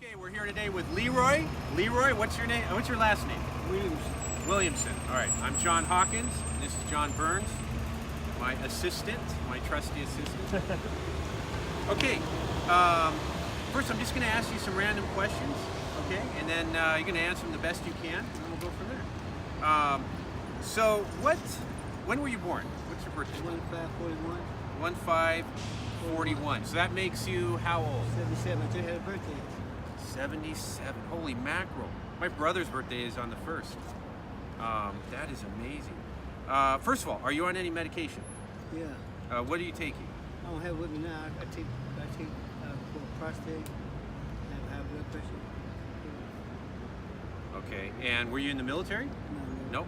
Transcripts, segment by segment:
Okay, we're here today with Leroy. Leroy, what's your name? What's your last name? Williamson. Williamson. All right, I'm John Hawkins. This is John Burns, my assistant, my trusty assistant. Okay, first I'm just going to ask you some random questions, okay? And then you're going to answer them the best you can, and then we'll go from there. So, when were you born? What's your birthday? 1541. 1541. So that makes you how old? 77. I just had a birthday. 77. Holy mackerel. My brother's birthday is on the 1st. That is amazing. First of all, are you on any medication? Yeah. What are you taking? I don't have it with me now. I take for prostate and high blood pressure. Okay. And were you in the military? No. Nope.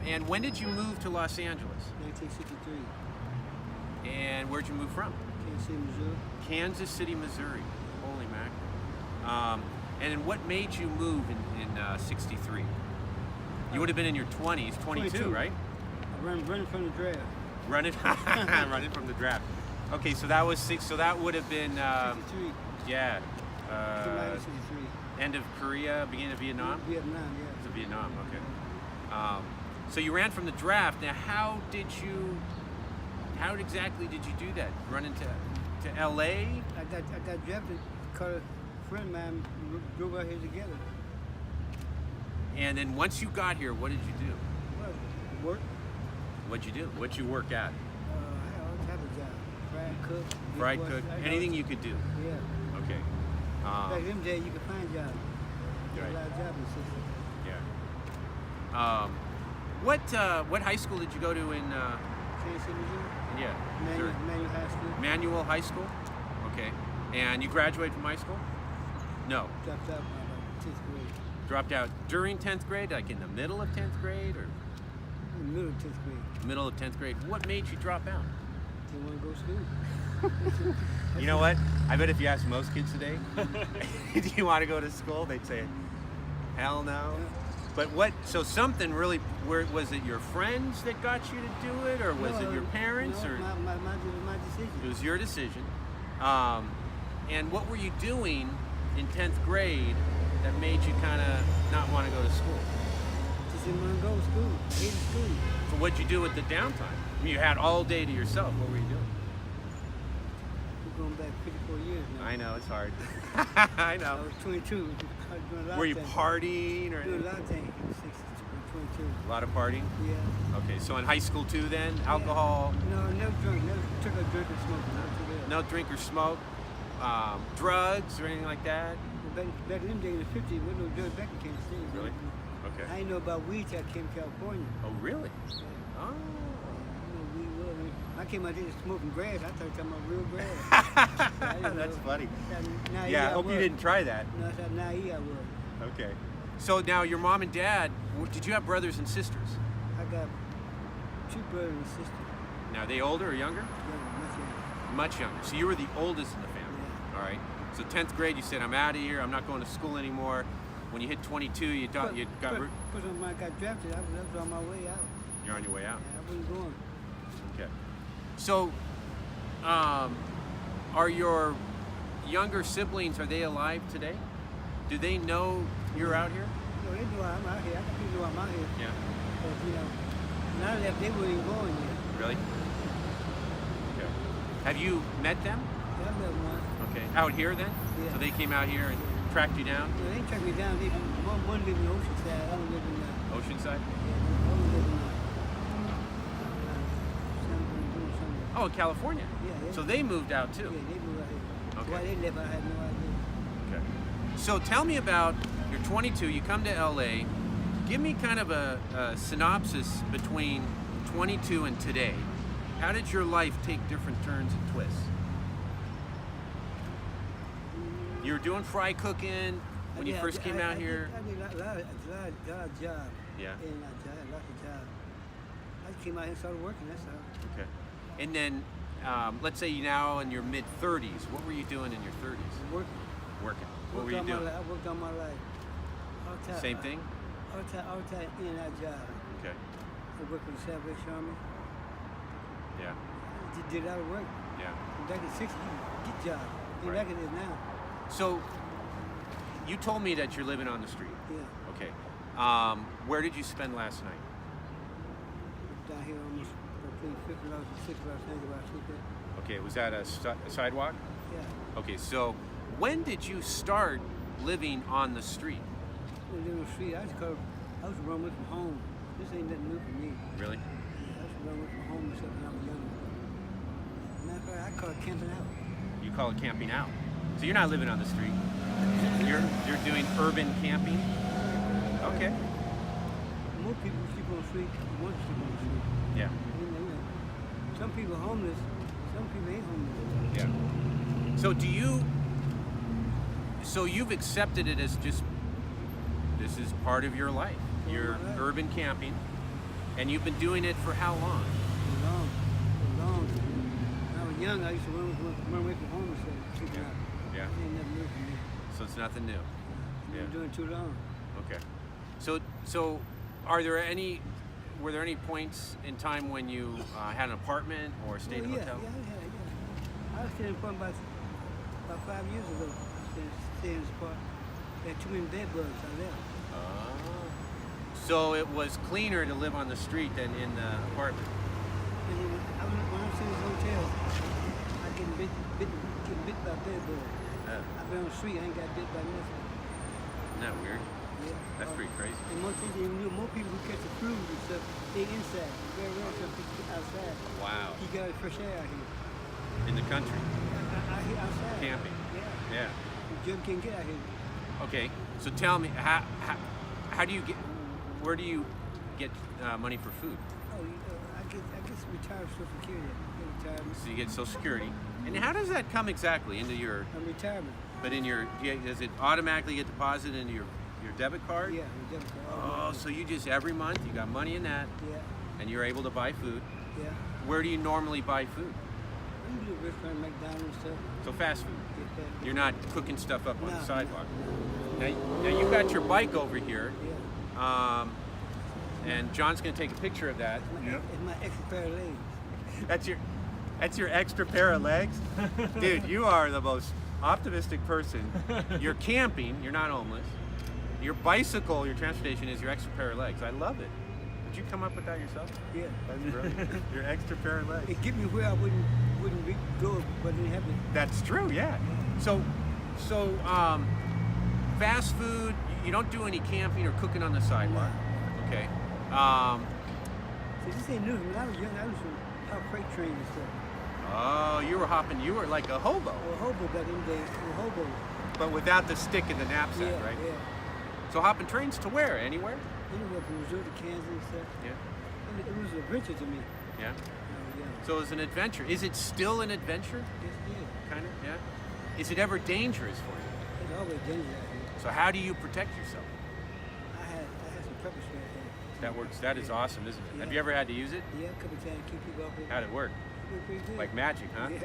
And when did you move to Los Angeles? 1963. And where'd you move from? Kansas City, Missouri. Kansas City, Missouri. Holy mackerel. And then what made you move in 63? You would have been in your 20s, 22, right? Running from the draft. Running from the draft. Okay, so that was six. So that would have been 63. yeah. July 63. End of Korea, beginning of Vietnam. Vietnam, yeah. To Vietnam. Okay. So you ran from the draft. Now, how exactly did you do that? Run into L.A. I got drafted because a friend of mine drove out here together. And then once you got here, what did you do? Well, work. What'd you do? What'd you work at? I had all type of jobs. Fried cook. Fried dishwasher, cook. Anything you could do. Yeah. Okay. Back in them days, you could find jobs. Right. A lot of jobs in the system. Yeah. What high school did you go to in? Kansas City, Missouri. Yeah. Manual High School. Manual High School. Okay. And you graduated from high school? No. Dropped out by about 10th grade. Dropped out during 10th grade, like in the middle of 10th grade, or In the middle of 10th grade. middle of 10th grade. What made you drop out? Didn't want to go to school. You know what? I bet if you ask most kids today, do you want to go to school? They'd say, hell no. But what, so something really, was it your friends that got you to do it, or was it your parents? No, Or my decision. it was your decision. And what were you doing in 10th grade that made you kind of not want to go to school? Just didn't want to go to school. Hated school. So what'd you do with the downtime? I mean, you had all day to yourself. What were you doing? We're going back 54 years now. I know, it's hard. I know. I was 22. I was doing a lot Were of you things. partying or Doing a lot of things. 22. a lot of partying? Yeah. Okay, so in high school too then? Alcohol? No, never drunk. Never took a drink or smoke. Not too bad. No drink or smoke? Drugs or anything like that? Back in them days, in the 50s, there was no drugs back in Kansas City. Really? Okay. I didn't know about weed till I came to California. Oh, really? Oh. I came out here smoking grass. I thought you were talking about real grass. That's funny. Naive Yeah, I hope you didn't try that. No, I thought naive I was. Okay. So now your mom and dad, did you have brothers and sisters? I got 2 brothers and sisters. Now, are they older or younger? Yeah, Much younger. So you were the oldest in the family. Yeah. All right. So 10th grade, you said, I'm out of here. I'm not going to school anymore. When you hit 22, you got... Because when I got drafted, I was on my way out. You're on your way out. Yeah, I wasn't going. Okay. So, are your younger siblings, are they alive today? Do they know you're out here? No, they know I'm out here. I got people know I'm out here. Yeah. But, you know, when I left, they weren't even going yet. Really? Okay. Have you met them? Yeah, I met one. Okay. Out here then? Yeah. So they came out here and tracked you down? Yeah, they tracked me down. One lived in Oceanside. I don't live in Oceanside? I don't live in Oh, California. Yeah. So they moved out too? Yeah, they moved out here. Okay. Why they left, I had no idea. Okay. So tell me about, you're 22, you come to LA. Give me kind of a synopsis between 22 and today. How did your life take different turns and twists? You were doing fry cooking when you first came out here? I did a lot of jobs. Yeah. And lots of jobs. I just came out here and started working, that's all. Okay. And then, let's say you now in your mid-30s. What were you doing in your 30s? Working. Working. What were you doing? I worked all my life. All time. Same thing? All time in and out job. Okay. I worked for the Salvation Army. Yeah. I did a lot of work. Yeah. Back in the 60s, you get jobs. Right. Back in it now. So, you told me that you're living on the street. Yeah. Okay. Where did you spend last night? Down here almost between $50 and $60 where I sleep at. Okay, was that a sidewalk? Yeah. Okay, so when did you start living on the street? I was living on the street. I was running away from home. This ain't nothing new for me. Really? Yeah, I was running away from home and stuff when I was younger. Matter of fact, I call it camping out. You call it camping out. So you're not living on the street. You're doing urban camping? Okay. Most people who sleep on the street want to sleep on the street. Yeah. You know, some people are homeless, some people ain't homeless. Yeah. So you've accepted it as just, this is part of your life. You're Right. urban camping, and you've been doing it for how long? For long. When I was young, I used to run away from home and stuff, sleeping out. Yeah. It ain't nothing new for me. So it's nothing new. I've Yeah. been doing it too long. Okay. So were there any points in time when you had an apartment or stayed in a hotel? Yeah. I was staying in a apartment about 5 years ago. Staying in this apartment. They had too many bed bugs. I left. So it was cleaner to live on the street than in the apartment. And then when I was in this hotel, I getting bit by bed bugs. I've been on the street. I ain't got bit by nothing. Isn't that weird? Yeah. That's pretty crazy. And more people who catch the flu and stuff, they inside. Very rare some people outside. Wow. You got fresh air out here. In the country, Out here outside. camping. Yeah. Yeah. You just can't get out here. Okay. So tell me, how do you get? Where do you get money for food? Oh, I get retired Social Security. I get retirement. So you get Social Security, and how does that come exactly into your? I'm retirement. But in your, does it automatically get deposited into your debit card? Yeah, I'm debit card. Oh, so you just every month you got money in that, Yeah, and you're able to buy food. yeah. Where do you normally buy food? I'm doing restaurant, McDonald's stuff. So fast food. Get that. You're not cooking stuff up on No, the sidewalk. no. Now you've got your bike over here, Yeah. and John's going to take a picture of that. It's my extra pair of legs. That's your extra pair of legs, dude. You are the most optimistic person. You're camping. You're not homeless. Your bicycle, your transportation is your extra pair of legs. I love it. Did you come up with that yourself? Yeah. That's brilliant. Your extra pair of legs. It get me where I wouldn't go, but it didn't happen. That's true. Yeah. So, fast food. You don't do any camping or cooking on the sidewalk. Okay. See, this ain't new. When I was young, I was from hot freight train and stuff. Oh, you were like a hobo, Or hobo back in the day. Or hobo. but without the stick in the knapsack, Yeah, right? yeah. So hopping trains to where? Anywhere? Anywhere from Missouri to Kansas and stuff. Yeah. And it was an adventure to me. Yeah. When I was young. So it's an adventure. Is it still an adventure? Yes, yeah. Kind of. Yeah. Is it ever dangerous for you? It's always dangerous out here. So how do you protect yourself? I had some pepper spray at home. That works. That is awesome, isn't it? Have Yeah. you ever had to use it? Yeah, a couple times to keep people off it. How'd it work? It worked pretty good. Like magic, huh? Yeah.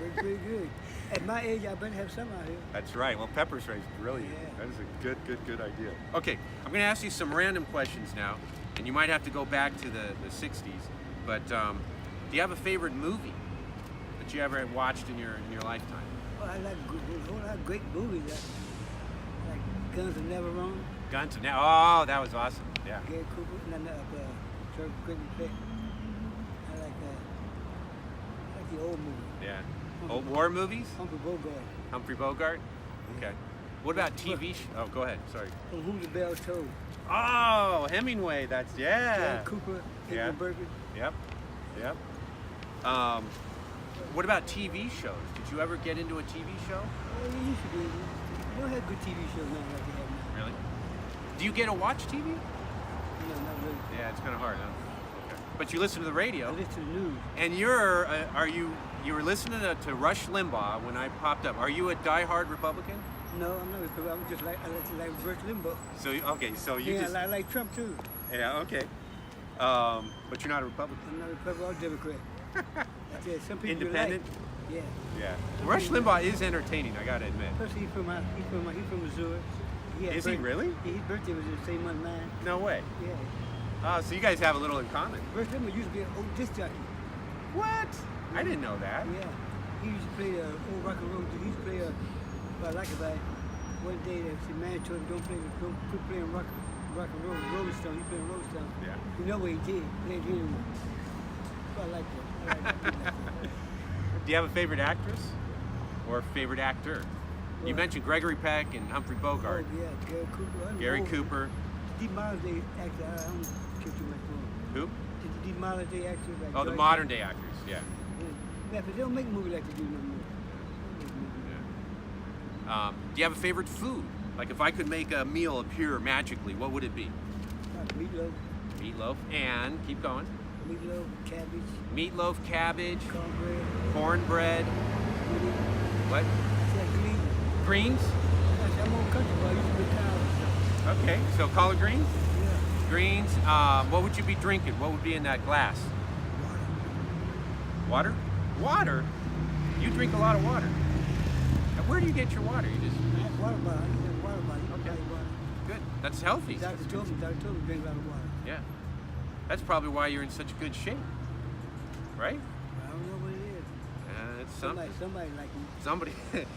Worked pretty good. At my age, I better have some out here. That's right. Well, pepper spray is brilliant. Yeah. That is a good idea. Okay, I'm going to ask you some random questions now, and you might have to go back to the 60s. But do you have a favorite movie that you ever watched in your lifetime? Oh, I like a whole lot of great movies. Like Guns Are Never Wrong. Guns N' Oh, that was awesome. Yeah. Gary Cooper. And Trevor Clinton Peck. I like the old movies. Yeah. Old war movies? Humphrey Bogart. Humphrey Bogart? Okay. What about TV? Oh, go ahead. Sorry. From Who the Bell Told. Oh, Hemingway. That's, yeah. Gary Cooper. Yeah. Edmund Burger. Yep. What about TV shows? Did you ever get into a TV show? Oh, it used to be. You don't have good TV shows now like they have now. Really? Do you get to watch TV? No, not really. Yeah, it's kind of hard, huh? Okay. But you listen to the radio, I listen to the news. and you were listening to Rush Limbaugh when I popped up. Are you a diehard Republican? No, I'm not Republican. I'm just like Rush Limbaugh. So okay, so you Yeah, just I like Trump too. yeah, okay. But you're not a Republican. I'm not Republican or Democrat. Yeah, some people Independent? Like, yeah. Yeah. Rush Limbaugh is entertaining, I gotta admit. Plus, he's from Missouri. Is he really? Yeah, his birthday was the same month mine. No way. Yeah. Oh, so you guys have a little in common. Rush Limbaugh used to be an old disc jockey. What? I didn't know that. Yeah. He used to play old rock and roll. He used to play I like about it. one day that the man told him don't quit playing rock and roll, Rolling Stone. He played Rolling Stone. Yeah. You know what he did? Played him. So I like that. I like that. Do you have a favorite actress or favorite actor? You Well, mentioned Gregory Peck and Humphrey Bogart. Oh, yeah, Gary Cooper. Gary Cooper. The modern day actor, I don't care too much for him. Who? The modern day actors like Oh, the George- modern day actors. Yeah. Yeah, but they don't make movies like they do no more. Do you have a favorite food? Like if I could make a meal appear magically, what would it be? Meatloaf, Meatloaf and keep going. meatloaf, cabbage, Meatloaf, cabbage, cornbread, cornbread. green. What? Green. Greens? I'm on country, but I used to be town. Okay, so collard greens. Yeah. Greens. What would you be drinking? What would be in that glass? Water? Water? You drink a lot of water. Now, where do you get your water? You just I have water bottle. I have water bottle. Okay. Water. good. That's healthy. Doctor told me drink a lot of water. Yeah. That's probably why you're in such good shape, right? I don't know what it is. It's something. Somebody like me. Somebody.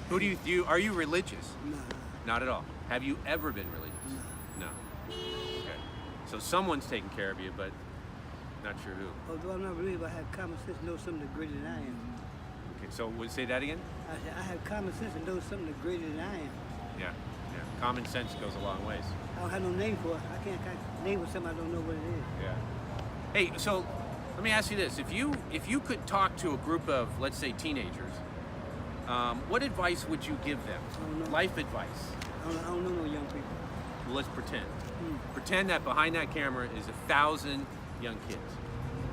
Who do you? Are you religious? Nah. Not at all. Have you ever been religious? No. Okay. So someone's taking care of you, but not sure who. Although I'm not religious, I have common sense to know something that's greater than I am. Okay. So would say that again? I said, I have common sense to know something that's greater than I am. Yeah. Yeah. Common sense goes a long ways. I don't have no name for it. I can't name for something I don't know what it is. Yeah. Hey, so let me ask you this: if you could talk to a group of, let's say, teenagers, what advice would you give them? I don't know. Life advice. I don't know no young people. Well, let's pretend. Hmm. Pretend that behind that camera is 1,000 young kids,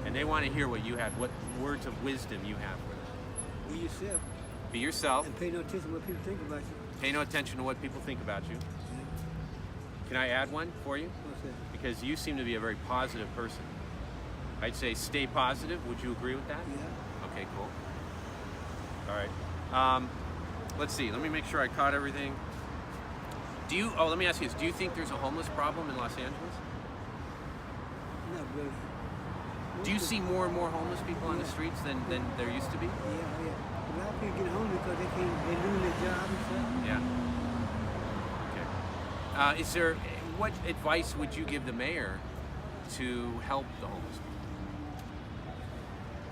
and they want to hear what you have, what words of wisdom you have for them. Be yourself Be yourself. and pay no attention to what people think about you. Pay no attention to what people think about you. Can I add one for you? What's that? Because you seem to be a very positive person. I'd say stay positive. Would you agree with that? Yeah. Okay, cool. All right. Let's see. Let me make sure I caught everything. Let me ask you this. Do you think there's a homeless problem in Los Angeles? Not really. Do you see more and more homeless people on the streets than there used to be? Yeah. A lot of people get homeless because they lose their job and stuff. Yeah. Okay. What advice would you give the mayor to help the homeless people?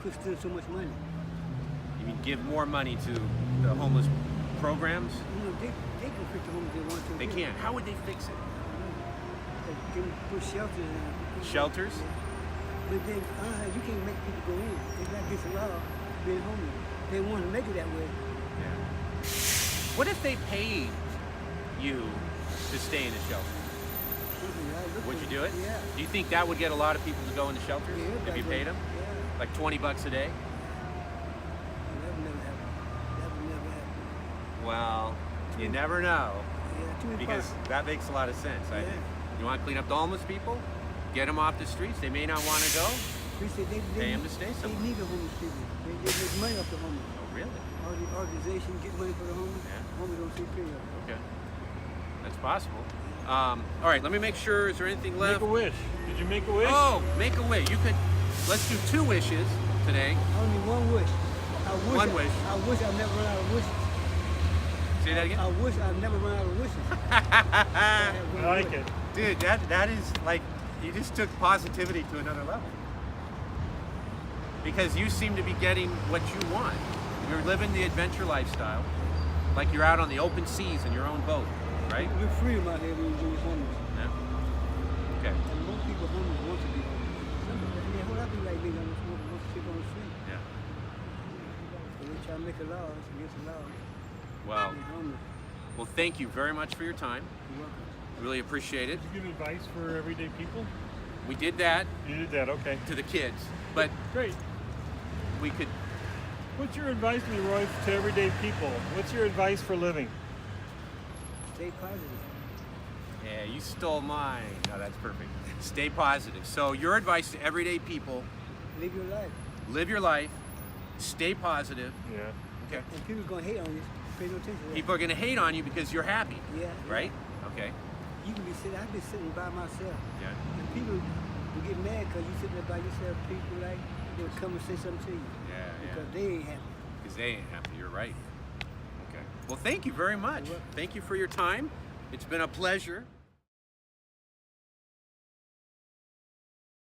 Quit stealing so much money. You mean give more money to the homeless programs? You know, they can fix the homeless if they want to. They can't. How would they fix it? They can put shelters in. Shelters? Yeah. But then you can't make people go in. It's not against the law being homeless. They want to make it that way. Yeah. What if they paid you to stay in a shelter? Would you do it? Yeah. Do you think that would get a lot of people to go into shelters Yeah, if you paid them? Yeah. Like $20 a day? That would never happen. That would never happen. Well, you never know, Yeah, too many because parts. that makes a lot of sense, I Yeah. think. You want to clean up the homeless people? Get them off the streets. They may not want to go. We said Pay 'em to stay They somewhere. need the homeless people. They make money off the homeless. Oh, really? All the organizations get money for the homeless. Yeah. Homeless don't see pay of it. Okay. That's possible. All right, let me make sure. Is there anything left? Make a wish. Did you make a wish? Oh, make a wish. Let's do 2 wishes today. Only one wish. One wish. I wish I never run out of wishes. Say that again? I wish I never run out of wishes. I like it. Dude, that is like, you just took positivity to another level. Because you seem to be getting what you want. You're living the adventure lifestyle, like you're out on the open seas in your own boat, right? We're freedom out here when you're homeless. Yeah. Okay. And most people homeless want to be homeless. A whole lot of people like me want to sleep on the street. Yeah. So we try to make a law. It's against the law. Well, Be homeless. well, thank you very much for your time. You're welcome. Really appreciate it. Did you give advice for everyday people? We did that You did that, okay. to the kids, but Great. we could. What's your advice, Leroy, to everyday people? What's your advice for living? Stay positive. Yeah, you stole mine. No, that's perfect. Stay positive. So your advice to everyday people: Live your life. live your life, stay positive. Yeah. Okay. And people are going to hate on you. Pay no attention to that. People are going to hate on you because you're happy, Yeah. right? Okay. You can be sitting, I've been sitting by myself. Yeah. And people will get mad because you sitting there by yourself. People like, they'll come and say something to you. Yeah. Because they ain't happy. Because they ain't happy. You're right. Okay. Well, thank you very much. Thank you for your time. It's been a pleasure.